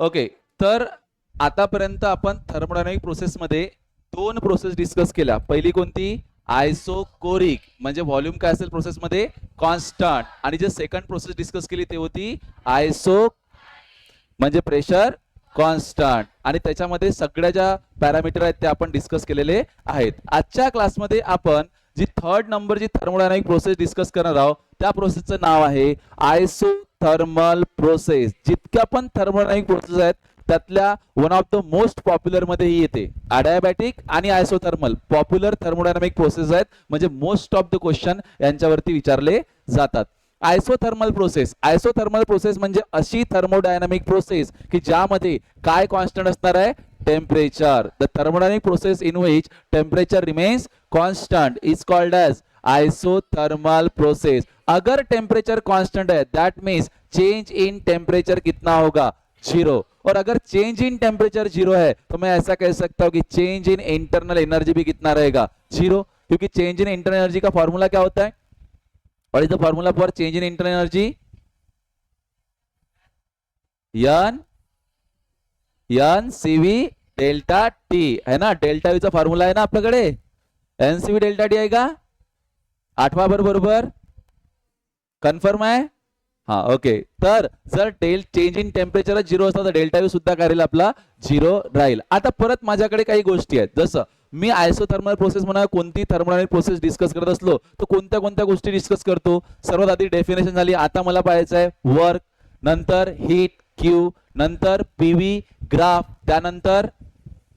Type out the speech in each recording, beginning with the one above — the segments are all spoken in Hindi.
ओके, तर आतापर्यंत आपण थर्मोडायनामिक प्रोसेसमध्ये दोन प्रोसेस डिस्कस केल्या. पहिली कोणती? आयसोकोरिक, म्हणजे व्हॉल्यूम काय असेल प्रोसेसमध्ये? कॉन्स्टंट. आणि जे सेकंड प्रोसेस डिस्कस केली ते होती आयसो, म्हणजे प्रेशर कॉन्स्टंट. आणि त्याच्यामध्ये सगळ्या ज्या पॅरामीटर आहेत ते आपण डिस्कस केलेले आहेत. आजच्या क्लासमध्ये आपण जी थर्ड नंबरची थर्मोडायनामिक प्रोसेस डिस्कस करणार आहोत त्या प्रोसेसचं नाव आहे आयसोथर्मल प्रोसेस. जितक्या पण थर्मोडायनामिक प्रोसेस आहेत त्यातल्या one of the most popular मध्ये ही येते. अडियाबॅटिक आणि आयसोथर्मल पॉप्युलर थर्मोडायनामिक प्रोसेस आहेत, म्हणजे मोस्ट ऑफ द क्वेश्चन यांच्यावरती विचारले जातात. आयसोथर्मल प्रोसेस म्हणजे अशी थर्मोडायनामिक प्रोसेस की ज्यामध्ये काय कॉन्स्टंट असणार आहे? Temperature. The thermodynamic process in which temperature remains constant is called as isothermal process. अगर टेम्परेचर कांस्टेंट है that means change in temperature कितना होगा? 0. और अगर चेंज इन टेम्परेचर 0 है तो मैं ऐसा कह सकता हूं कि चेंज इन इंटरनल एनर्जी भी कितना रहेगा? 0. क्योंकि चेंज इन इंटरनल एनर्जी का फॉर्मूला क्या होता है? What is the formula for change in internal energy? N CV delta T है ना. डेल्टा वी चा फॉर्मूला है ना आपल्याकडे. एन सीवी डेल्टा टी आहे का? आठवा बरोबर. कन्फर्म आहे? हा, ओके. तर जर चेंज इन टेम्परेचर 0 असता तर डेल्टा यू सुद्धा काय राहील आपला? 0 राहील. आता परत माझ्याकडे काही गोष्टी आहेत. जसं मी आयसोथर्मल प्रोसेस म्हणा कोणती थर्मोडायनामिक प्रोसेस डिस्कस करत असलो तर कोणत्या कोणत्या गोष्टी डिस्कस करतो? सर्वात आधी डेफिनेशन झाली. आता मला पाहायचं आहे वर्क, नंतर हीट क्यू, नंतर पीव्ही ग्राफ, त्यानंतर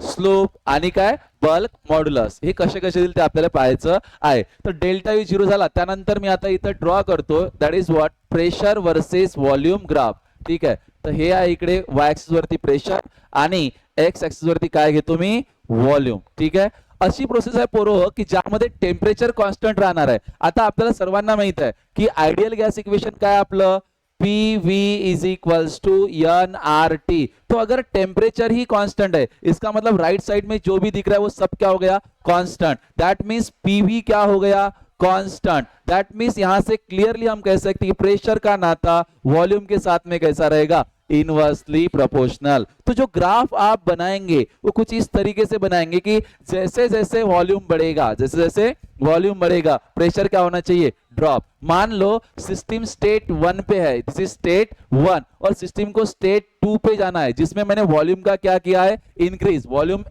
स्लोप आणि काय? Bulk modulus. हे कसे कसे दिले ते आपल्याला पाहायचं आहे. तर डेल्टा यू 0 झाला. त्यानंतर मी आता इथं ड्रॉ करतो, that is what? Pressure versus volume graph. ठीक आहे. तर हे आहे इकडे वाय ऍक्सिस वरती प्रेशर आणि एक्स ऍक्सिस वरती काय घेतो मी? व्हॉल्यूम. ठीक आहे. अशी प्रोसेस आहे पोरो की ज्यामध्ये टेम्परेचर कॉन्स्टंट राहणार आहे. आता आपल्याला सर्वांना माहित आहे की आयडियल गॅस इक्वेशन काय आपलं? PV is equals to NRT. तो अगर टेम्परेचर ही कांस्टेंट है इसका मतलब राइट साइड में जो भी दिख रहा है वो सब क्या हो गया? कांस्टेंट. दैट मीन्स PV क्या हो गया? कांस्टेंट. दैट मीन्स यहां से क्लियरली हम कह सकते हैं कि प्रेशर का नाता वॉल्यूम के साथ में कैसा रहेगा? Inversely proportional. तो जो ग्राफ आप बनाएंगे वो कुछ इस तरीके से बनाएंगे कि जैसे जैसे वॉल्यूम बढ़ेगा, जैसे जैसे वॉल्यूम बढ़ेगा प्रेशर क्या होना चाहिए? ड्रॉप. मान लो सिस्टम स्टेट 1 पे है, दिस इज स्टेट 1, और सिस्टम को स्टेट 2 पे जाना है जिसमें मैंने वॉल्यूम का क्या किया है? इंक्रीज. वॉल्यूम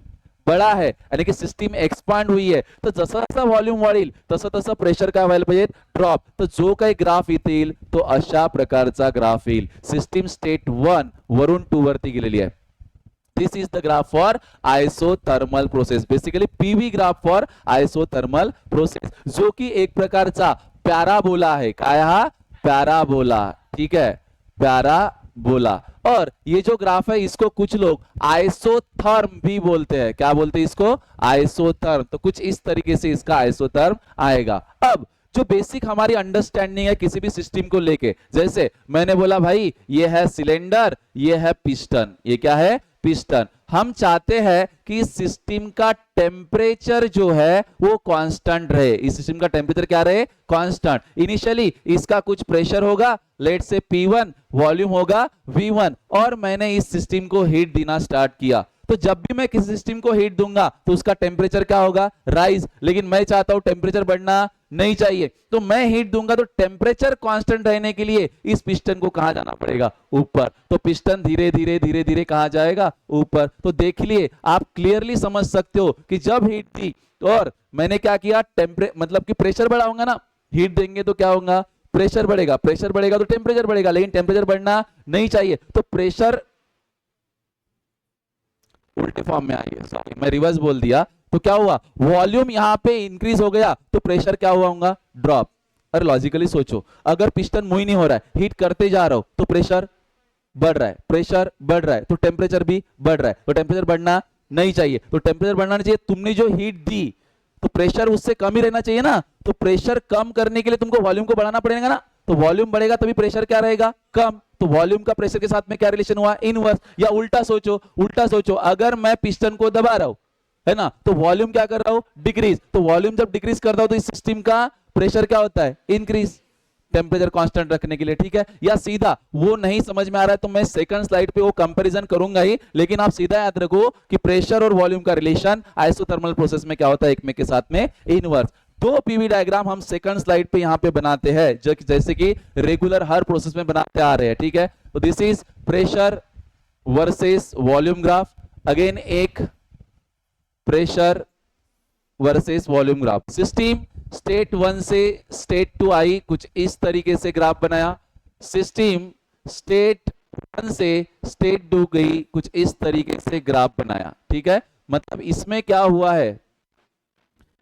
बड़ा है यानी कि सिस्टम एक्सपांड हुई है. तो जसा जसा व्हॉल्यूम वाढेल तसं तसं प्रेशर काय व्हायला पाहिजे? ड्रॉप. तर जो काही ग्राफ येतील तो अशा प्रकारचा ग्राफ येईल. सिस्टम स्टेट 1 वरून 2 वरती गेलेली आहे. This is the graph for isothermal process. Basically PV graph for isothermal process, जो कि एक प्रकारचा पॅराबोला है. काय हा? पॅराबोला. ठीक है, पॅराबोला. और ये जो ग्राफ है इसको कुछ लोग आइसोथर्म भी बोलते हैं. क्या बोलते हैं इसको? आइसोथर्म. तो कुछ इस तरीके से इसका आइसोथर्म आएगा. अब जो बेसिक हमारी अंडरस्टैंडिंग है किसी भी सिस्टम को लेके, जैसे मैंने बोला भाई ये है सिलेंडर, ये है पिस्टन. ये क्या है? पिस्टन. हम चाहते हैं कि सिस्टम का टेम्परेचर जो है वो कांस्टेंट रहे. इस सिस्टम का टेम्परेचर क्या रहे? कांस्टेंट. इनिशियली इसका कुछ प्रेशर होगा, लेट से P1, वॉल्यूम होगा V1, और मैंने इस सिस्टम को हीट देना स्टार्ट किया. तो जब भी मैं किसी सिस्टम को हीट दूंगा तो उसका टेम्परेचर क्या होगा? राइज. लेकिन मैं चाहता हूं टेम्परेचर बढ़ना नहीं चाहिए, तो मैं हीट दूंगा तो टेम्परेचर कांस्टेंट रहने के लिए इस पिस्टन को कहां जाना पड़ेगा? ऊपर. तो पिस्टन धीरे धीरे धीरे धीरे कहां जाएगा? ऊपर. तो देख लिए आप क्लियरली समझ सकते हो कि जब हीट दी और मैंने क्या किया? मतलब कि प्रेशर बढ़ाऊंगा ना. हीट देंगे तो क्या होगा? प्रेशर बढ़ेगा. प्रेशर बढ़ेगा तो टेम्परेचर बढ़ेगा, लेकिन टेम्परेचर बढ़ना नहीं चाहिए. तो प्रेशर उल्टे फॉर्म में आई है, सॉरी मैं रिवर्स बोल दिया. तो क्या हुआ? वॉल्यूम यहां पे इंक्रीज हो गया तो प्रेशर क्या हुआ होगा? ड्रॉप. अरे लॉजिकली सोचो, अगर पिस्टन मूव ही नहीं हो रहा है, हीट करते जा रहा हो तो प्रेशर बढ़ रहा है, प्रेशर बढ़ रहा है तो टेम्परेचर भी बढ़ रहा है. तो टेम्परेचर बढ़ना नहीं चाहिए, तो टेम्परेचर बढ़ना नहीं चाहिए. तुमने जो हीट दी तो प्रेशर उससे कम ही रहना चाहिए ना. तो प्रेशर कम करने के लिए तुमको वॉल्यूम को बढ़ाना पड़ेगा ना. तो वॉल्यूम बढ़ेगा तभी प्रेशर क्या रहेगा? कम. तो वॉल्यूम का प्रेशर के साथ में क्या रिलेशन हुआ? इनवर्स. या उल्टा सोचो, उल्टा सोचो, अगर मैं पिस्टन को दबा रहा हूं है ना तो वॉल्यूम क्या कर रहा हूं? डिक्रीज. तो वॉल्यूम जब डिक्रीज करता हूं तो इस सिस्टम का प्रेशर क्या होता है? इंक्रीज. टेम्परेचर कांस्टेंट रखने के लिए, ठीक है। या सीधा वो नहीं समझ में आ रहा है तो मैं सेकंड स्लाइड पे वो कंपैरिजन करूंगा ही, लेकिन आप सीधा याद रखो कि प्रेशर और वॉल्यूम का रिलेशन आइसोथर्मल प्रोसेस में क्या होता है, एक में के साथ में इनवर्स। दो पीवी डायग्राम हम सेकंड स्लाइड पे यहां पे बनाते हैं, जैसे कि रेगुलर हर प्रोसेस में बनाते आ रहे हैं, ठीक है। तो this is pressure versus volume graph, again एक pressure versus volume graph. System state 1 से स्टेट 2 आई, कुछ इस तरीके से ग्राफ बनाया। सिस्टम स्टेट 1 से स्टेट 2 गई, कुछ इस तरीके से ग्राफ बनाया, ठीक है। मतलब इसमें क्या हुआ है,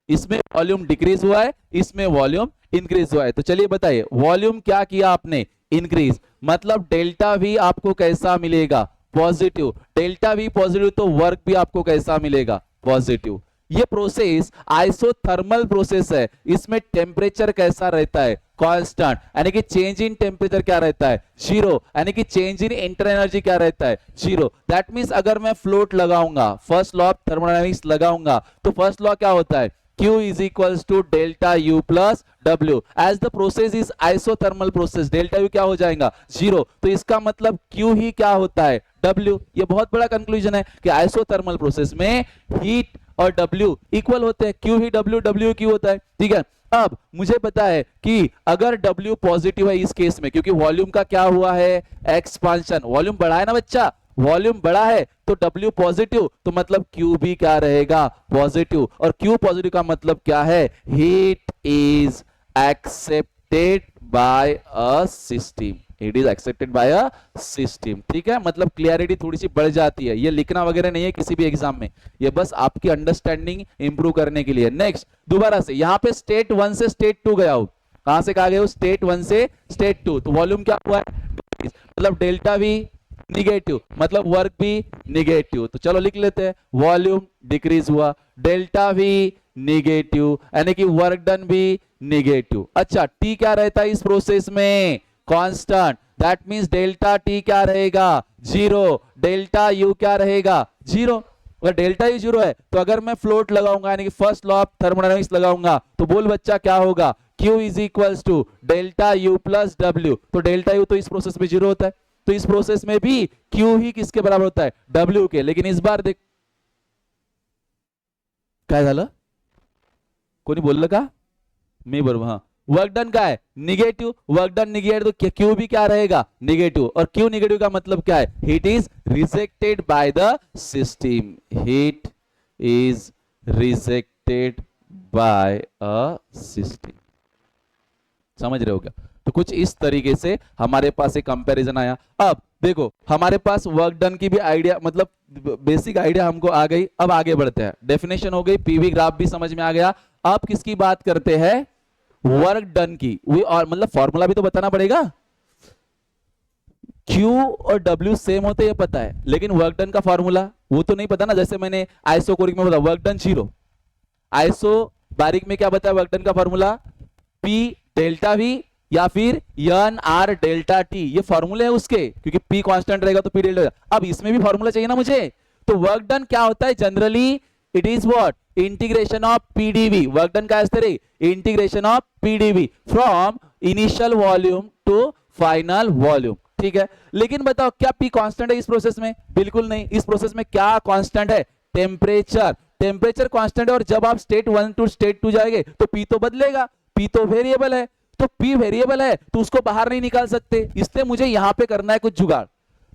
इसमें वॉल्यूम डिक्रीज हुआ है, इसमें वॉल्यूम इंक्रीज हुआ है। तो चलिए बताइए वॉल्यूम क्या किया आपने, इंक्रीज, मतलब डेल्टा वी आपको कैसा मिलेगा, पॉजिटिव। डेल्टा वी पॉजिटिव तो वर्क भी आपको कैसा मिलेगा, पॉजिटिव। ये प्रोसेस आइसोथर्मल प्रोसेस है, इसमें टेम्परेचर कैसा रहता है, कांस्टेंट, यानी कि चेंज इन टेम्परेचर क्या रहता है, जीरो, यानी कि चेंज इन इंटर एनर्जी क्या रहता है, जीरो। दैट मींस अगर मैं फ्लोट लगाऊंगा, फर्स्ट लॉ ऑफ थर्मोडायनामिक्स लगाऊंगा, तो फर्स्ट लॉ क्या होता है, Q is equals to delta U plus W. As the process is isothermal process, delta U क्या हो जाएगा, जीरो। तो इसका मतलब Q ही क्या होता है, W। ये बहुत बड़ा कंक्लूजन है कि आइसोथर्मल प्रोसेस में हीट और W इक्वल होते हैं, Q ही W, W Q होता है, ठीक है। अब मुझे पता है कि अगर W पॉजिटिव है इस केस में, क्योंकि वॉल्यूम का क्या हुआ है, एक्सपांशन, वॉल्यूम बढ़ा है ना बच्चा, वॉल्यूम बड़ा है तो W पॉजिटिव, तो मतलब Q भी क्या रहेगा, पॉजिटिव। और Q पॉजिटिव का मतलब क्या है, heat is accepted by a system, it is accepted by a system, ठीक है। मतलब क्लियरिटी थोड़ी सी बढ़ जाती है, ये लिखना वगैरह नहीं है किसी भी एग्जाम में, ये बस आपकी अंडरस्टैंडिंग इंप्रूव करने के लिए। नेक्स्ट दोबारा से यहां पे स्टेट 1 से स्टेट 2 गया हूं, कहां से कहा गया हूं, स्टेट 1 से स्टेट 2, तो वॉल्यूम क्या हुआ है, मतलब डेल्टा वी निगेटिव, मतलब वर्क भी निगेटिव। तो चलो लिख लेते हैं, वॉल्यूम डिक्रीज हुआ, डेल्टा वी निगेटिव, यानी कि वर्क डन भी निगेटिव। अच्छा, टी क्या रहता है इस प्रोसेस में, constant, that means delta T क्या रहेगा, जीरो, डेल्टा यू क्या रहेगा, जीरो। अगर डेल्टा यू जीरो है तो अगर मैं फ्लोट लगाऊंगा, यानी कि फर्स्ट लॉ ऑफ थर्मोडायनामिक्स लगाऊंगा, तो बोल बच्चा क्या होगा, Q is equals to delta U plus W। तो डेल्टा यू तो इस प्रोसेस में जीरो होता है, तो इस प्रोसेस में भी Q ही किसके बराबर होता है, W के। लेकिन इस बार देख काय झालं, कोणी बोललं का, मी बरोबर, हाँ। वर्क डन का है निगेटिव, वर्क डन निगेटिव, तो Q भी क्या रहेगा, निगेटिव। और Q निगेटिव का मतलब क्या है, heat is rejected by the system, heat is rejected by a system. समझ रहे हो क्या। तो कुछ इस तरीके से हमारे पास एक कंपैरिजन आया। अब देखो हमारे पास वर्क डन की भी आइडिया, मतलब बेसिक आइडिया हमको आ गई। अब आगे बढ़ते हैं, डेफिनेशन हो गई, पीवी ग्राफ भी समझ में आ गया। अब किसकी बात करते हैं, वर्क डन की। और मतलब फॉर्मूला भी तो बताना पड़ेगा, Q और W सेम होते ये पता है, लेकिन वर्क डन का फॉर्मूला वो तो नहीं पता ना। जैसे मैंने आइसोकोरिक में बताया वर्क डन जीरो, आइसो बारीक में क्या बताया वर्क डन का फॉर्मूला, P डेल्टा V या फिर एन आर डेल्टा टी, ये फॉर्मूले है उसके, क्योंकि P कांस्टेंट रहेगा तो P डेल्टा। अब इसमें भी फॉर्मूला चाहिए ना मुझे, तो वर्क डन क्या होता है generally, it is what, integration of PDV. Work done का integration of PDV from initial volume to final volume, ठीक है। लेकिन बताओ क्या P कांस्टेंट है इस प्रोसेस में, बिल्कुल नहीं। इस प्रोसेस में क्या कांस्टेंट है, टेम्परेचर, टेम्परेचर कांस्टेंट है। और जब आप स्टेट 1 टू स्टेट 2 जाएंगे तो P तो बदलेगा, P तो वेरिएबल है, तो P वेरिएबल है तो उसको बाहर नहीं निकाल सकते, इसलिए मुझे यहां पे करना है कुछ जुगाड़।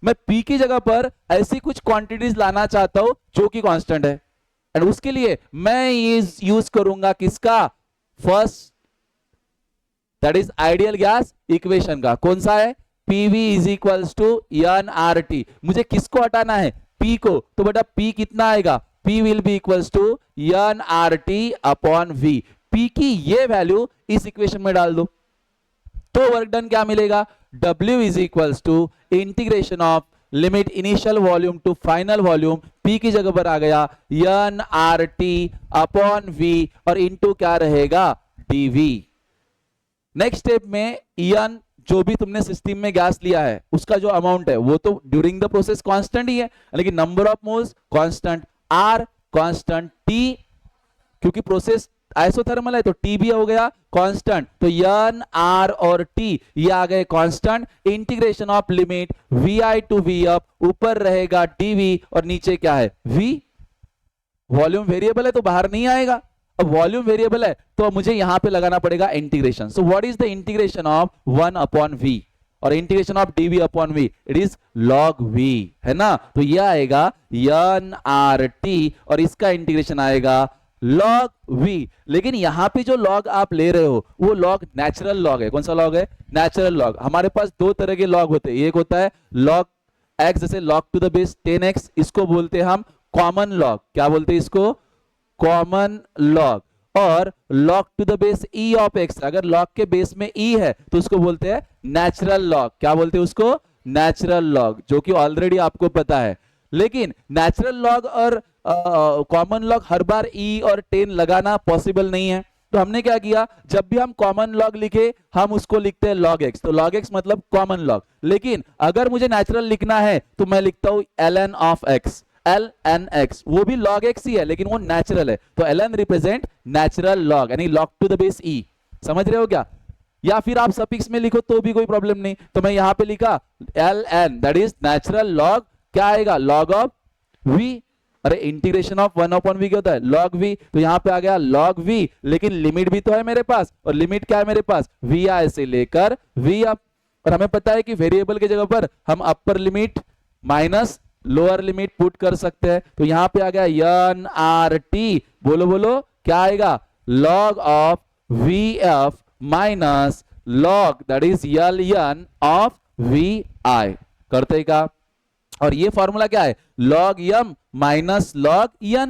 मैं P की जगह पर ऐसी कुछ क्वांटिटीज लाना चाहता हूं जो कि कांस्टेंट है, एंड उसके लिए मैं यूज करूंगा किसका, first, that is ideal gas equation का। कौन सा है, PV is equals to nRT। मुझे किसको हटाना है, P को, तो बेटा P कितना आएगा, P will be equals to nRT upon V। P की ये वैल्यू इस इक्वेशन में डाल दो, तो वर्क डन क्या मिलेगा, W is equals to integration of limit initial volume to final volume, P की जगह पर आ गया nRT अपॉन V, और इनटू क्या रहेगा, dV। नेक्स्ट स्टेप में N जो भी तुमने सिस्टम में गैस लिया है उसका जो अमाउंट है वो तो ड्यूरिंग द प्रोसेस कांस्टेंट ही है, लेकिन number of moles constant, R constant, T क्योंकि प्रोसेस आइसोथर्मल है तो टी भी हो गया कांस्टेंट, तो एन आर और टी ये आ गए constant. Integration of limit V I to V up, ऊपर रहेगा डीवी और नीचे क्या है वी। वॉल्यूम वेरिएबल है तो बाहर नहीं आएगा, अब वॉल्यूम वेरिएबल है तो मुझे यहां पे लगाना पड़ेगा integration. So what is the integration of 1 upon V और integration of DV upon V, it is log V, है ना। तो ये आएगा एन आर टी और इसका इंटीग्रेशन आएगा लॉग वी। लेकिन यहां पे जो लॉग आप ले रहे हो वो लॉग नेचुरल लॉग है। कौन सा लॉग है? Natural log. हमारे पास दो तरह के लॉग होते हैं, एक होता है लॉग एक्स, जैसे log to the base 10x, इसको बोलते हैं हम कॉमन लॉग। क्या बोलते हैं इसको? Common log. और log to the base E of X, अगर लॉग के बेस में ई है तो उसको बोलते हैं नेचुरल लॉग। क्या बोलते हैं उसको? नेचुरल लॉग, जो कि ऑलरेडी आपको पता है। लेकिन नेचुरल लॉग और कॉमन लॉग हर बार ई और 10 लगाना पॉसिबल नहीं है, तो हमने क्या किया, जब भी हम कॉमन लॉग लिखे हम उसको लिखते हैं लॉग एक्स, तो लॉग एक्स मतलब कॉमन लॉग। लेकिन अगर मुझे नेचुरल लिखना है तो मैं लिखता हूं ln of x, ln x, वो भी log x ही है लेकिन वो नेचुरल है, तो ln रिप्रेजेंट नेचुरल लॉग, यानी log to the base e। समझ रहे हो क्या? या फिर आप सफिक्स में लिखो तो भी कोई प्रॉब्लम नहीं, तो मैं यहां पे लिखा ln, that is natural log, क्या आएगा? log of v। अरे इंटीग्रेशन ऑफ 1 अपॉन v क्या होता है? log v, तो यहां पे आ गया log v, लेकिन लिमिट भी तो है मेरे पास, और लिमिट क्या है मेरे पास? vi से लेकर v अप। और हमें पता है कि वेरिएबल की जगह पर हम upper limit minus lower limit put कर सकते हैं, तो यहां पे आ गया एन आर टी, बोलो बोलो क्या आएगा? log of V F minus log, that is L N of V I. करते का, और ये फॉर्मूला क्या है? log m minus log n,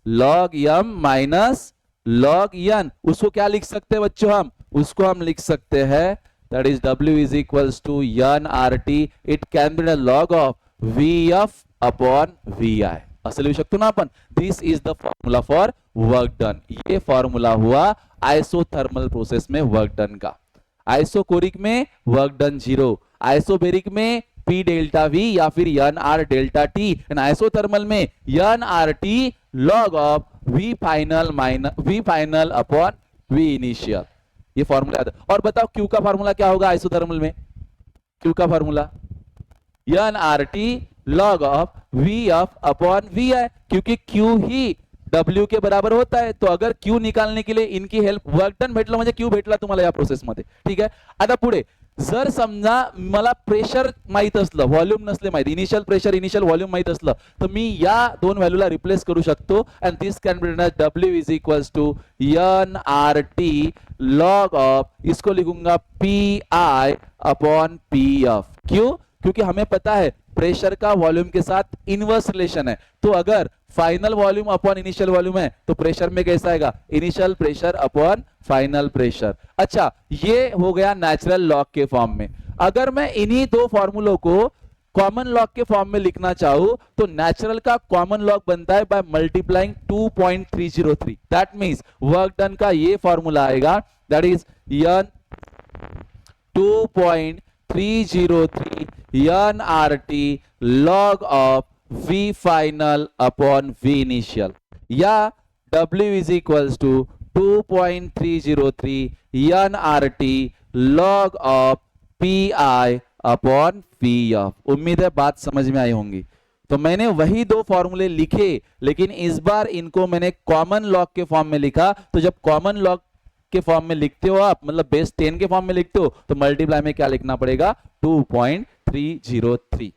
log m minus log n। उसको क्या लिख सकते हैं बच्चों? हम उसको हम लिख सकते हैं that is w is equals to n rt, it can be the log of vf upon vi। असं लिहू शकतो ना आपण? This is the formula for work done. ये फॉर्मूला हुआ आइसोथर्मल प्रोसेस में वर्क डन का। आइसोकोरिक में वर्क डन 0, आइसोबेरिक में P डेल्टा V या फिर N R delta T, and isothermal में N R T log of V final minus V final upon V initial. ये फॉर्मूला याद है। और बताओ Q का फॉर्मूला क्या होगा आइसोथर्मल में? Q का formula n R T log of V F upon V है, क्योंकि Q ही W के बराबर होता है। तो अगर Q निकालने के लिए इनकी हेल्प, वर्क डन भेटलं म्हणजे Q भेटला तुम्हाला या प्रोसेस मध्ये, ठीक आहे। आता पुढे जर समजा मला प्रेशर माहित असलं, व्हॉल्यूम नसले माहित, इनिशियल प्रेशर इनिशियल व्हॉल्यूम माहित असलं, तर मी या दोन व्हॅल्यूला रिप्लेस करू शकतो, and this can be written W is equals to n R T log of, इसको लिखूंगा PI अपॉन PF। क्यों? क्योंकि हमें पता है प्रेशर का वॉल्यूम के साथ इनवर्स रिलेशन है, तो अगर final volume upon initial volume है तो प्रेशर में कैसा आएगा? Initial pressure upon final pressure. अच्छा, ये हो गया नेचुरल लॉग के फॉर्म में। अगर मैं इन्हीं दो फॉर्मूलों को कॉमन लॉग के फॉर्म में लिखना चाहूं तो नेचुरल का कॉमन लॉग बनता है by multiplying 2.303। That means work done का ये फॉर्मूला आएगा, that is n 2.303 n R T log of V final upon V initial, या W is equals to 2.303 n R T log of PI upon PF। उम्मीद है बात समझ में आई होंगी। तो मैंने वही दो फॉर्मूले लिखे, लेकिन इस बार इनको मैंने कॉमन लॉग के फॉर्म में लिखा। तो जब कॉमन लॉग के फॉर्म में लिखते हो आप, मतलब बेस 10 के फॉर्म में लिखते हो, तो मल्टीप्लाई में क्या लिखना पड़ेगा? 2.303।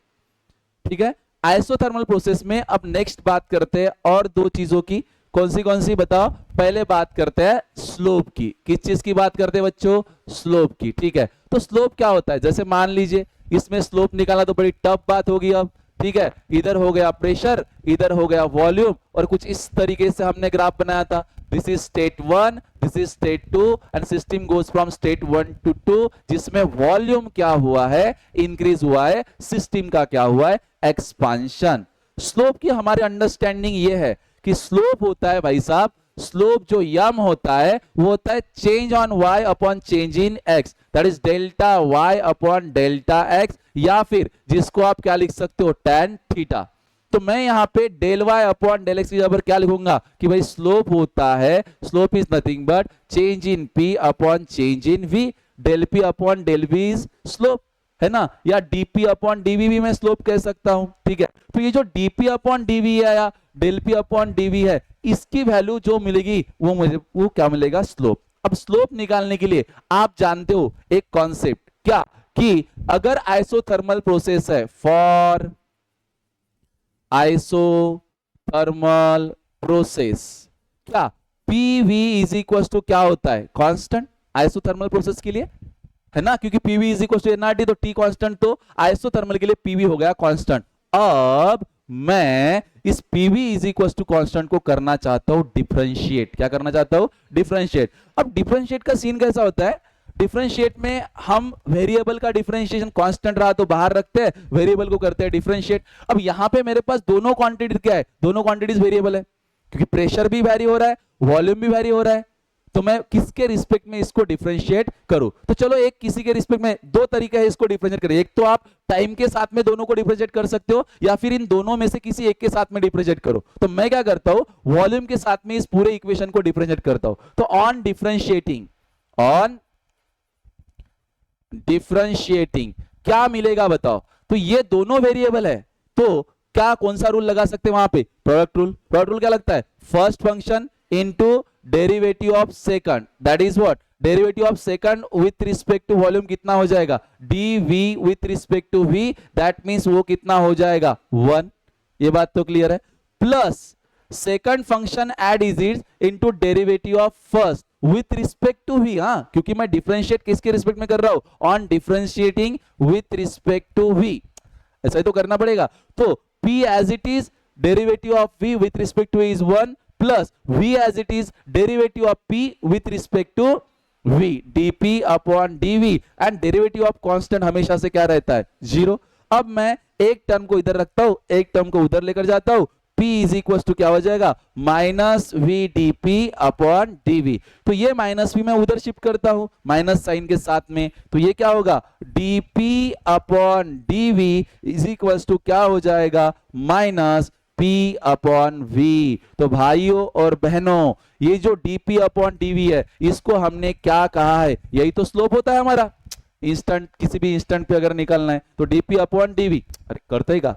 ठीक है। आइसोथर्मल प्रोसेस में अब नेक्स्ट बात करते हैं और दो चीजों की। कौन सी बताओ? पहले बात करते हैं स्लोप की। किस चीज की बात करते हैं बच्चों? स्लोप की। ठीक है, तो स्लोप क्या होता है? जैसे मान लीजिए इसमें स्लोप निकालना तो बड़ी टफ बात होगी अब। ठीक है, इधर हो गया प्रेशर, इधर हो गया वॉल्यूम, और कुछ इस तरीके से हमने ग्राफ बनाया था। This is state 1, this is state 2, and system goes from state 1 to 2, जिसमें वॉल्यूम क्या हुआ है? इंक्रीज हुआ है। सिस्टम का क्या हुआ है? एक्सपांशन। स्लोप की हमारी अंडरस्टैंडिंग ये है कि स्लोप होता है भाई साहब, स्लोप जो यम होता है वो होता है change on y upon change in x, that is delta y upon delta x, या फिर जिसको आप क्या लिख सकते हो? tan थीटा। तो मैं यहाँ पे del Y upon del X की जगह पर क्या लिखूंगा कि भाई स्लोप होता है, slope is nothing but change in P upon change in V, del P upon del V is slope, है ना, या डीपी अपॉन डीवी भी मैं स्लोप कह सकता हूं, ठीक है। तो ये जो डीपी अपॉन डीवी है या डेल पी अपॉन डीवी है, इसकी वैल्यू जो मिलेगी वो मुझे वो क्या मिलेगा, स्लोप। अब स्लोप निकालने के लिए आप जानते हो एक कॉन्सेप्ट, क्या कि अगर आइसोथर्मल प्रोसेस है, फॉर आइसोथर्मल प्रोसेस, क्या पीवी इज इक्वल टू क्या होता है, कांस्टेंट, आइसोथर्मल प्रोसेस के लिए, है ना, क्योंकि PV is equal to NRT, तो टी कांस्टेंट, तो आइसोथर्मल के लिए पीवी हो गया कांस्टेंट। अब मैं इस PV is equal to constant को करना चाहता हूं डिफरेंशिएट, क्या करना चाहता हूं, डिफरेंशिएट। अब डिफरेंशिएट का सीन कैसा होता है, डिफरेंशिएट में हम वेरिएबल का डिफरेंशिएशन कांस्टेंट रहा तो बाहर रखते हैं, वेरिएबल को करते हैं डिफरेंशिएट। अब यहां पे मेरे पास दोनों क्वांटिटी क्या है, दोनों क्वांटिटीज वेरिएबल है, क्योंकि प्रेशर भी वैरी हो रहा है, वॉल्यूम भी वैरी हो रहा है, तो मैं किसके रिस्पेक्ट में इसको डिफरेंशिएट करूं। तो चलो एक किसी के रिस्पेक्ट में, दो तरीके हैं इसको डिफरेंशिएट करें, एक तो आप टाइम के साथ में दोनों को डिफरेंशिएट कर सकते हो, या फिर इन दोनों में से किसी एक के साथ में डिफरेंशिएट करो। तो मैं क्या करता हूं, वॉल्यूम के साथ में इस पूरे इक्वेशन को डिफरेंशिएट करता हूं। तो ऑन डिफरेंशिएटिंग क्या मिलेगा बताओ, तो ये दोनों वेरिएबल है, तो क्या कौन सा रूल लगा सकते हैं वहां पे, प्रोडक्ट रूल। प्रोडक्ट रूल क्या लगता है, first function into derivative of second, that is what, derivative of second with respect to volume कितना हो जाएगा, dv with respect to v, that means वो कितना हो जाएगा 1, ये बात तो क्लियर है, plus second function add is it into derivative of first with respect to v, हाँ, क्योंकि मैं डिफरेंशिएट किसके रिस्पेक्ट में कर रहा हूं, on differentiating with respect to v, ऐसा ही तो करना पड़ेगा। तो p as it is derivative of v with respect to is 1 plus v as it is derivative of p with respect to v, dp upon dv, and derivative of constant हमेशा से क्या रहता है, 0। अब मैं एक टर्म को इधर रखता हूं, एक टर्म को उधर लेकर जाता हूं, p इज इक्वल टू क्या हो जाएगा, minus V dp upon dv। तो ये माइनस भी मैं उधर शिफ्ट करता हूं माइनस साइन के साथ में, तो ये क्या होगा, dp upon dv is equal to क्या हो जाएगा, माइनस p अपॉन v। तो भाइयों और बहनों, ये जो dp अपॉन dv है, इसको हमने क्या कहा है, यही तो स्लोप होता है हमारा, इंस्टेंट, किसी भी इंस्टेंट पे अगर निकालना है तो dp अपॉन dv, अरे करतोय का,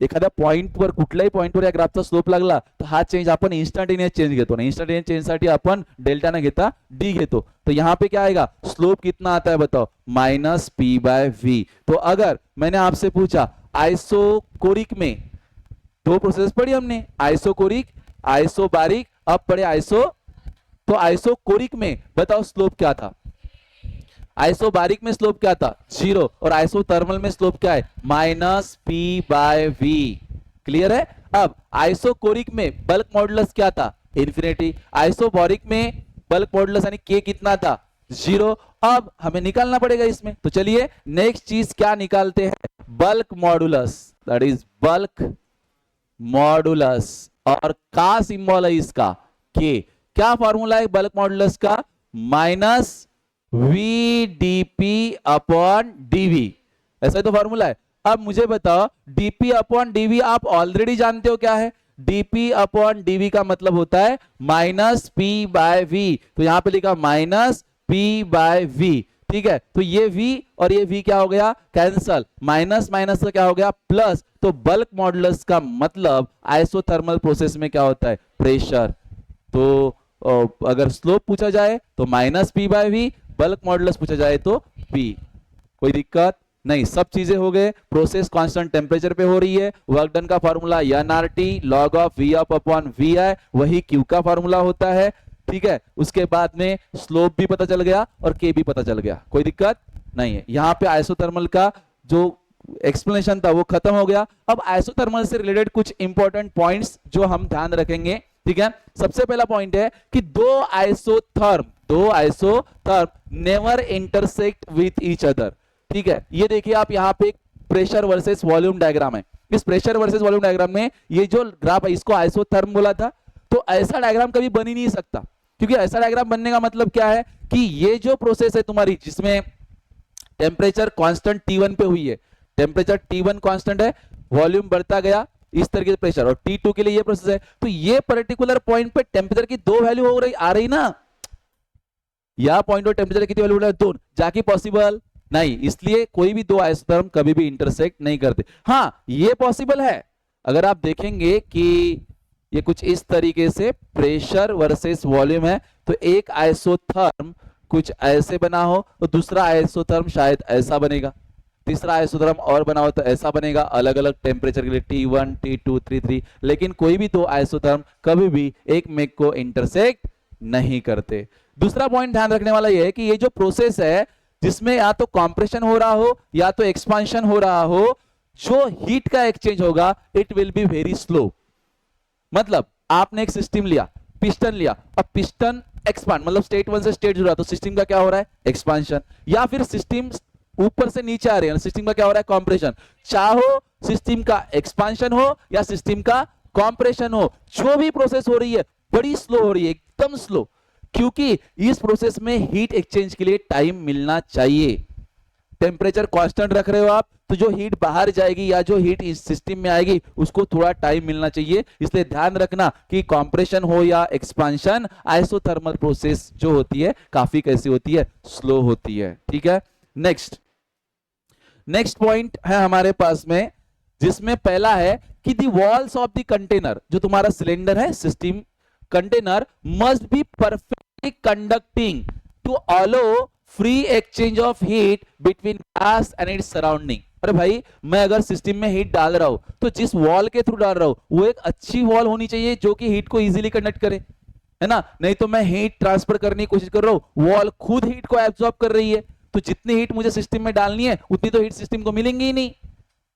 एखाद्या पॉइंटवर, कुठल्याही पॉइंटवर या ग्राफचा स्लोप लागला तर हा चेंज आपण इंस्टंटेनियस चेंज घेतो ना, इंस्टंटेनियस चेंज साठी आपण डेल्टा न घेता डी घेतो। तो यहाँ पे क्या आएगा, स्लोप कितना आता है बताओ, माइनस पी बाय वी। तो अगर मैंने आपसे पूछा आइसोकोरिक में, दो प्रोसेस पढ़ी हमने, आइसोकोरिक, आइसोबारिक, अब पढ़े आइसो, तो आइसोकोरिक में बताओ स्लोप क्या था, आइसोबारिक में स्लोप क्या था, 0, और आइसोथर्मल में स्लोप क्या है, minus P by V. Clear है। अब आइसोकोरिक में बल्क मॉडुलस क्या था, इन्फिनिटी, आइसोबोरिक में बल्क मॉडुलस यानी के कितना था, 0। अब हमें निकालना पड़ेगा इसमें, तो चलिए नेक्स्ट चीज क्या निकालते हैं, bulk modulus, that is bulk modulus, और का सिंबल है इसका के, क्या फॉर्मूला है बल्क मॉडुलस का, minus V dP upon dV, ऐसा तो फॉर्मूला है। अब मुझे बताओ डीपी अपॉन डीवी आप ऑलरेडी जानते हो क्या है, डीपी अपॉन डीवी का मतलब होता है माइनस पी बाय वी, तो यहां पे लिखा माइनस पी बाय वी, ठीक है। तो ये v और ये v क्या हो गया, कैंसल, माइनस माइनस का क्या हो गया प्लस, तो बल्क मॉडुलस का मतलब आइसोथर्मल प्रोसेस में क्या होता है, प्रेशर। तो अगर स्लोप पूछा जाए तो minus P by V, bulk modulus पूछा जाए तो p। कोई दिक्कत नहीं, सब चीजें हो गए। प्रोसेस कांस्टेंट टेम्परेचर पे हो रही है, वर्क डन का formula nRT log of v up upon vi, वही q का फार्मूला होता है, ठीक है। उसके बाद में स्लोप भी पता चल गया और के भी पता चल गया, कोई दिक्कत नहीं है। यहाँ पे आइसोथर्मल का जो एक्सप्लेनेशन था वो खत्म हो गया। अब आइसोथर्मल से रिलेटेड कुछ इंपॉर्टेंट पॉइंट्स जो हम ध्यान रखेंगे, ठीक है। सबसे पहला पॉइंट है कि दो isotherm never intersect with each other, ठीक है। ये देखिए आप यहाँ पे प्रेशर वर्सेस वॉल्यूम डायग्राम है, इस प्रेशर वर्सेस वॉल्यूम डायग्राम में ये जो ग्राफ है इसको आइसोथर्म बोला था। तो ऐसा डायग्राम कभी बन ही नहीं सकता, क्योंकि ऐसा डायग्राम बनने का मतलब क्या है कि ये जो प्रोसेस है तुम्हारी जिसमें टेम्परेचर कांस्टेंट T1 पे हुई है, टेम्परेचर T1 कांस्टेंट है, वॉल्यूम बढ़ता गया, इस तरीके से प्रेशर, और T2 के लिए ये प्रोसेस है। तो ये पर्टिकुलर पॉइंट पे टेम्परेचर की दो वैल्यू हो रही आ रही ना, या पॉइंट और टेम्परेचर कितनी वैल्यू दो, जाके पॉसिबल नहीं, इसलिए कोई भी दो आइसोथर्म कभी भी इंटरसेक्ट नहीं करते। हाँ ये पॉसिबल है, अगर आप देखेंगे कि ये कुछ इस तरीके से प्रेशर वर्सेस वॉल्यूम है, तो एक आइसोथर्म कुछ ऐसे बना हो तो दूसरा आइसोथर्म शायद ऐसा बनेगा, तीसरा आइसोथर्म और बना हो तो ऐसा बनेगा, अलग अलग टेम्परेचर के लिए T1 T2 T3, लेकिन कोई भी दो आइसोथर्म कभी भी एक मेक को इंटरसेक्ट नहीं करते। दूसरा पॉइंट ध्यान रखने वाला यह है कि ये जो प्रोसेस है जिसमें या तो कॉम्प्रेशन हो रहा हो या तो एक्सपांशन हो रहा हो, जो हीट का एक्सचेंज होगा it will be very slow. मतलब आपने एक सिस्टम लिया, पिस्टन लिया, अब पिस्टन एक्सपांड, मतलब स्टेट 1 से स्टेट 0, तो सिस्टम का क्या हो रहा है, एक्सपांशन, या फिर सिस्टम ऊपर से नीचे आ रही है, सिस्टम का क्या हो रहा है, कॉम्प्रेशन। चाहो सिस्टम का एक्सपांशन हो या सिस्टम का कॉम्प्रेशन हो, जो भी प्रोसेस हो रही है बड़ी स्लो हो रही है, एकदम स्लो, क्योंकि इस प्रोसेस में हीट एक्सचेंज के लिए टाइम मिलना चाहिए। टेम्परेचर कांस्टेंट रख रहे हो आप, तो जो हीट बाहर जाएगी या जो हीट इस सिस्टम में आएगी उसको थोड़ा टाइम मिलना चाहिए। इसलिए ध्यान रखना कि कॉम्प्रेशन हो या एक्सपांशन, आइसोथर्मल प्रोसेस जो होती है काफी कैसी होती है, स्लो होती है। ठीक है, नेक्स्ट पॉइंट है हमारे पास में, जिसमें पहला है कि the walls of the container, जो तुम्हारा सिलेंडर है, system container must be perfectly conducting to allow free exchange of heat between gas and its surrounding. अरे भाई मैं अगर सिस्टम में हीट डाल रहा हूं तो जिस वॉल के थ्रू डाल रहा हूं वो एक अच्छी वॉल होनी चाहिए जो कि हीट को इजीली कंडक्ट करे, है ना, नहीं तो मैं हीट ट्रांसफर करने की कोशिश कर रहा हूं, वॉल खुद हीट को एब्जॉर्ब कर रही है, तो जितनी हीट मुझे सिस्टम में डालनी है उतनी तो हीट सिस्टम को मिलेंगी ही नहीं।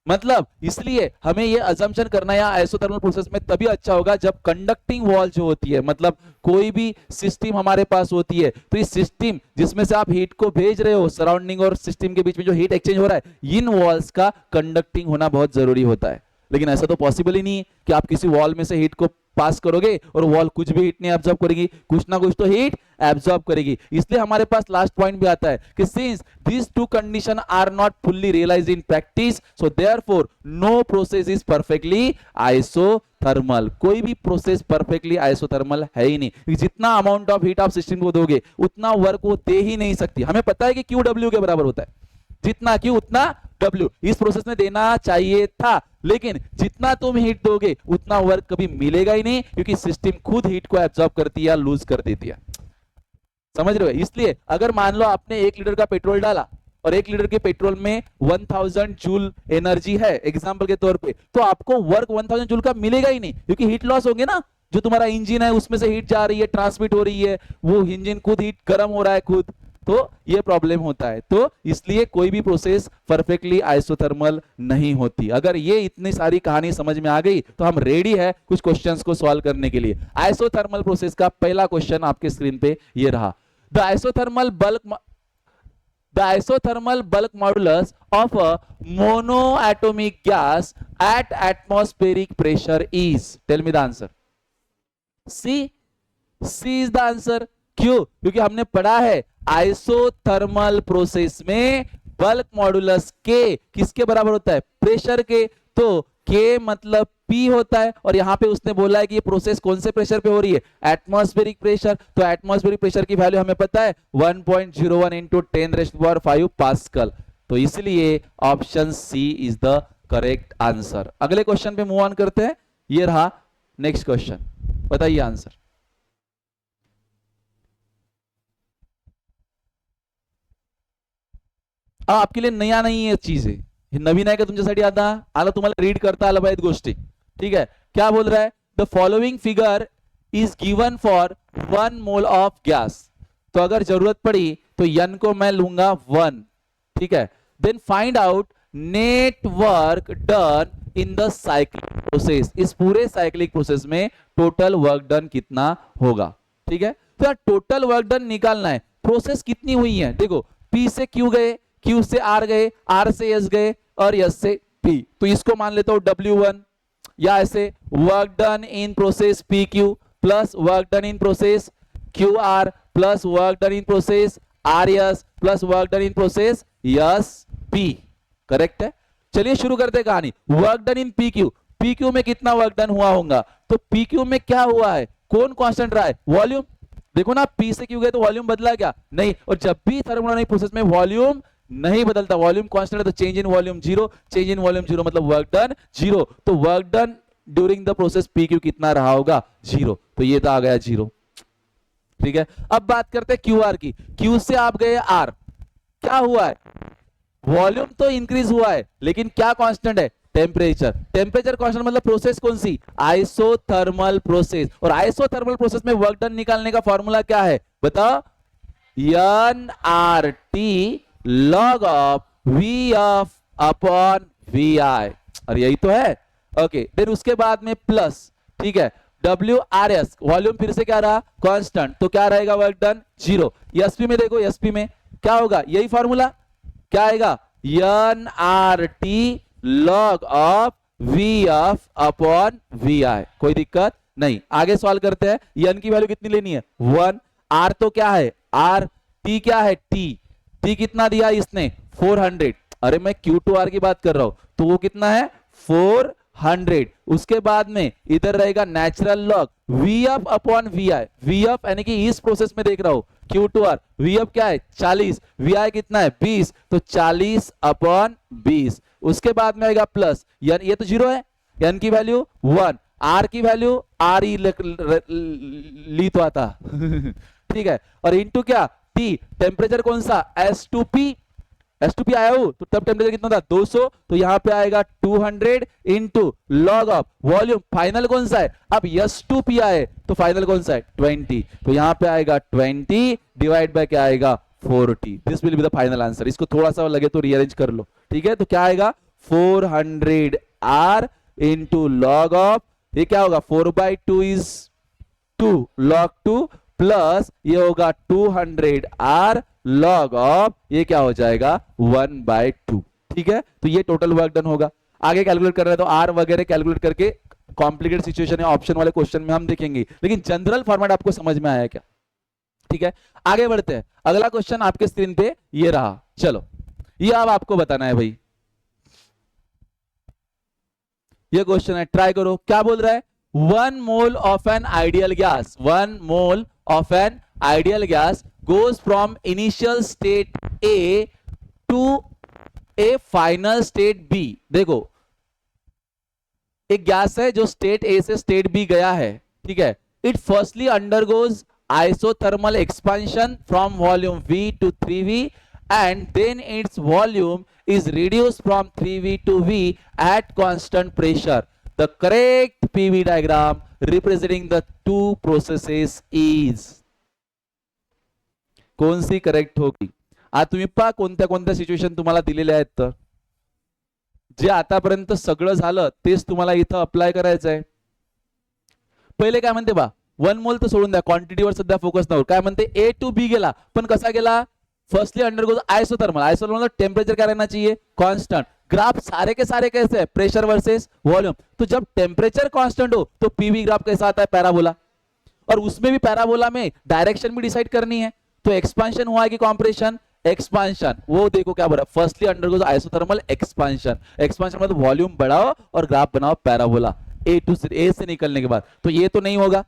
मतलब इसलिए हमें यह अजम्पशन करना या आइसोथर्मल प्रोसेस में तभी अच्छा होगा जब कंडक्टिंग वॉल जो होती है, मतलब कोई भी सिस्टम हमारे पास होती है, तो इस सिस्टम जिसमें से आप हीट को भेज रहे हो, सराउंडिंग और सिस्टम के बीच में जो हीट एक्सचेंज हो रहा है, इन वॉल्स का कंडक्टिंग होना बहुत जरूरी होता है। लेकिन ऐसा तो पॉसिबल ही नहीं है कि आप किसी वॉल में से हीट को पास करोगे और वॉल कुछ भी हीट नहीं एब्जॉर्ब करेगी, कुछ ना कुछ तो हीट एब्जॉर्ब करेगी। इसलिए हमारे पास लास्ट पॉइंट भी आता है कि since these two conditions are not fully realized in practice, so therefore no process is perfectly isothermal। कोई भी प्रोसेस परफेक्टली आइसोथर्मल है ही नहीं, क्योंकि जितना अमाउंट ऑफ हीट आप सिस्टम को दोगे उतना वर्क वो दे ही नहीं सकती। हमें पता है कि QW के बराबर होता है, जितना Q उतना W, इस प्रोसेस में देना चाहिए था, लेकिन जितना तुम हीट दोगे उतना वर्क कभी मिलेगा ही नहीं, क्योंकि सिस्टम खुद हीट को एब्जॉर्ब करती है या लूज कर देती है। समझ रहे हो? इसलिए अगर मान लो आपने 1 लीटर का पेट्रोल डाला और 1 लीटर के पेट्रोल में 1000 जूल एनर्जी है एग्जांपल के तौर पे, तो आपको वर्क 1000 जूल का मिलेगा ही नहीं, क्योंकि हीट लॉस होंगे ना, जो तुम्हारा इंजन है उसमें से हीट जा रही है, ट्रांसमिट हो रही है, वो इंजन खुद हीट गर्म हो रहा है खुद, तो ये प्रॉब्लम होता है। तो इसलिए कोई भी प्रोसेस परफेक्टली आइसोथर्मल नहीं होती। अगर ये इतनी सारी कहानी समझ में आ गई तो हम रेडी है कुछ क्वेश्चंस को सॉल्व करने के लिए। आइसोथर्मल प्रोसेस का पहला क्वेश्चन आपके स्क्रीन पे ये रहा, the isothermal bulk modulus of a monoatomic gas at atmospheric pressure is, tell me the answer। C is the answer। क्यों? क्योंकि हमने पढ़ा है आइसोथर्मल प्रोसेस में बल्क मॉडुलस के किसके बराबर होता है, प्रेशर के, तो के मतलब P होता है, और यहां पे उसने बोला है कि ये प्रोसेस कौन से प्रेशर पे हो रही है, एटमॉस्फेरिक प्रेशर, तो एटमॉस्फेरिक प्रेशर की वैल्यू हमें पता है 1.01 इंटू 10⁵ पास्कल, तो इसलिए option C is the correct answer. अगले क्वेश्चन पे मूव ऑन करते हैं, ये रहा नेक्स्ट क्वेश्चन, बताइए आंसर। आपके लिए नया नहीं है चीजें, नवीन आहे का तुमच्यासाठी आता आला, तुम्हाला रीड करता आलं पाहिजे गोष्टी। ठीक है, क्या बोल रहा है, the following figure is given for 1 mole of gas, तो अगर जरूरत पड़ी तो n को मैं लूंगा 1, ठीक है, then find out net work done in the cyclic process, इस पूरे साइक्लिक प्रोसेस में टोटल वर्क डन कितना होगा। ठीक है, तो टोटल वर्क डन निकालना है, प्रोसेस कितनी हुई है, देखो P से Q गए, Q से R गए, R से S गए और S से P, तो इसको मान लेता हूं W1, या ऐसे work done in process PQ plus work done in process QR plus work done in process RS plus work done in process SP, correct है। चलिए शुरू करते हैं कहानी। वर्क डन इन PQ, पी क्यू में कितना वर्क डन हुआ होगा, तो पी क्यू में क्या हुआ है, कौन कांस्टेंट रहा है, वॉल्यूम। देखो ना, पी से क्यू गए तो वॉल्यूम बदला क्या, नहीं। और जब भी थर्मोडायनामिक प्रोसेस में वॉल्यूम नहीं बदलता, वॉल्यूम कांस्टेंट है, तो change in volume zero, change in volume zero मतलब वर्क डन जीरो। तो work done during the process P Q कितना रहा होगा, जीरो। तो ये तो आ गया जीरो। ठीक है, अब बात करते हैं क्यू आर की। क्यू से आप गए आर, क्या हुआ है, वॉल्यूम तो इंक्रीज हुआ है, लेकिन क्या कांस्टेंट है, टेम्परेचर। टेम्परेचर कांस्टेंट मतलब प्रोसेस कौन सी, आइसोथर्मल प्रोसेस। और आइसोथर्मल प्रोसेस में वर्क डन निकालने का फॉर्मूला क्या है बताओ, N R T log of V of upon V I. और यही तो है। ओके, फिर उसके बाद में प्लस, ठीक है, डब्ल्यू आर एस, वॉल्यूम फिर से क्या रहा, कांस्टेंट, तो क्या रहेगा वर्क डन जीरो। एसपी में देखो, एसपी में क्या होगा, यही फॉर्मूला, क्या आएगा, N R T log of V of upon V I. कोई दिक्कत नहीं, आगे सॉल्व करते हैं। एन की वैल्यू कितनी लेनी है, 1। आर तो क्या है, आर। टी क्या है, टी कितना दिया इसने, 400। अरे मैं क्यू टू आर की बात कर रहा हूं, तो वो कितना है, 400। उसके बाद में इधर रहेगा natural log V up upon V I. V up यानी कि इस प्रोसेस में देख रहा हूं Q to R, V up क्या है 40, वी आई कितना है 20, तो 40 अपॉन 20। उसके बाद में आएगा प्लस, ये तो जीरो है, एन की वैल्यू 1, आर की वैल्यू आर ई ली तो आता ठीक है, और इनटू क्या, टी, टेम्परेचर कौन सा, S2P, S2P आया हो तो तब टेम्परेचर कितना था 200, तो यहां पे आएगा 200 into log of volume, final कौन सा है, अब S2P आए तो फाइनल कौन सा है 20, तो यहां पे आएगा 20 डिवाइड बाय क्या आएगा 40। This will be the final answer. इसको थोड़ा सा लगे तो रीअरेंज कर लो, ठीक है। तो क्या आएगा 400 R इंटू लॉग ऑफ, ये क्या होगा 4/2 इज 2 log 2 प्लस ये होगा 200 R log ऑफ, ये क्या हो जाएगा 1/2। ठीक है, तो ये टोटल वर्क डन होगा। आगे कैलकुलेट कर रहे हैं तो आर वगैरह कैलकुलेट करके कॉम्प्लिकेटेड सिचुएशन या ऑप्शन वाले क्वेश्चन में हम देखेंगे, लेकिन जनरल फॉर्मेट आपको समझ में आया क्या। ठीक है, आगे बढ़ते हैं। अगला क्वेश्चन आपके स्क्रीन पे ये रहा, चलो ये अब आपको बताना है भाई। ये क्वेश्चन है, ट्राई करो। क्या बोल रहा है, 1 mole of an ideal gas, 1 mole of an ideal gas goes from initial state A to a final state B। देखो एक गैस है जो स्टेट A से स्टेट B गया है, ठीक है। It firstly undergoes isothermal expansion from volume V to 3V and then its volume is reduced from 3V to V at constant pressure. The correct PV diagram representing the two processes is, कौन सी करेक्ट होगी। आज तुम्ही पहा कोणत्या कोणत्या सिच्युएशन तुम्हाला दिलेल्या आहेत, तर जे आतापर्यंत सगळं झालं तेच तुम्हाला इथं अप्लाय करायचं आहे। पहिले काय म्हणते बा, 1 मोल तर सोडून द्या, क्वांटिटीवर सध्या फोकस नव्हतं। काय म्हणते ए टू बी गेला, पण कसा गेला, firstly undergoes isothermal. Isothermal temperature क्या रहना चाहिए कांस्टेंट। ग्राफ सारे के सारे कैसे है, प्रेशर वर्सेस वॉल्यूम। तो जब टेम्परेचर कांस्टेंट हो तो पीवी ग्राफ कैसा आता है, पैराबोला। और उसमें भी पैराबोला में डायरेक्शन भी डिसाइड करनी है, तो एक्सपांशन हुआ है कि कॉम्प्रेशन, एक्सपांशन। वो देखो क्या बोला, firstly undergoes isothermal expansion. Expansion मतलब वॉल्यूम बढ़ाओ और ग्राफ बनाओ पैराबोला ए से निकलने के बाद। तो ये तो नहीं होगा।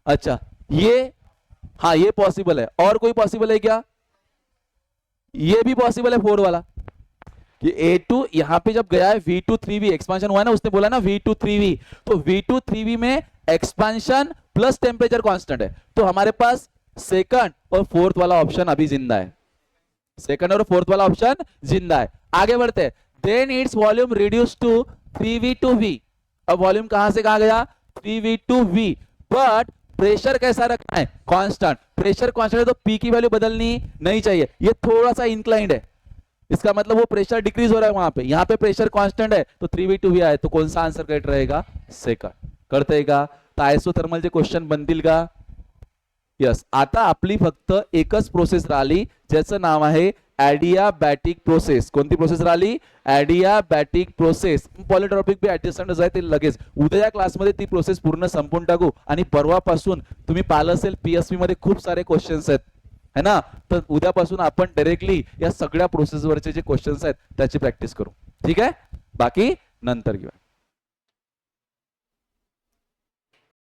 अच्छा ये, हाँ ये पॉसिबल है। और कोई पॉसिबल है क्या, ये भी पॉसिबल है 4 वाला, कि A2 यहां पे जब गया है V2 3V एक्सपांशन हुआ है ना, उसने बोला ना V2 3V, तो V2 3V में एक्सपांशन प्लस टेम्परेचर कांस्टेंट है, तो हमारे पास सेकंड और फोर्थ वाला ऑप्शन अभी जिंदा है। सेकंड और फोर्थ वाला ऑप्शन जिंदा है। आगे बढ़ते हैं। Then its volume reduce to 3V to V। अब वॉल्यूम कहां से कहां गया, 3V to V, but pressure कैसा रखना है, कांस्टेंट। प्रेशर कांस्टेंट है तो P की वैल्यू बदलनी नहीं चाहिए। ये थोड़ा सा इंक्लाइंड है, इसका मतलब वो प्रेशर डिक्रीज हो रहा है वहां पे। यहाँ पे प्रेशर कांस्टेंट है तो 3V to V आहे, तो कौन सा आंसर करेक्ट रहेगा, सेकंड। कळतंय का, तर आयसोथर्मलचे क्वेश्चन बनतील का, यस। आता आपली फक्त एकच प्रोसेस राहिली, ज्याचं नाव आहे ऍडियाबॅटिक प्रोसेस। कोणती प्रोसेस राहिली, ऍडियाबॅटिक प्रोसेस। पॉलिट्रॉपिक बी ऍडजस्टमेंट आहे ते लगेच उद्या क्लासमध्ये ती प्रोसेस पूर्ण संपून टाकू, आणि परवापासून तुम्ही पाहिलं असेल पीएसपी मध्ये खूप सारे क्वेश्चन्स आहेत है ना, तर उद्यापासून आपण डायरेक्टली या सगळ्या प्रोसेसवरचे जे क्वेश्चन्स आहेत त्याची प्रॅक्टिस करू, ठीक आहे। बाकी नंतर घेऊ।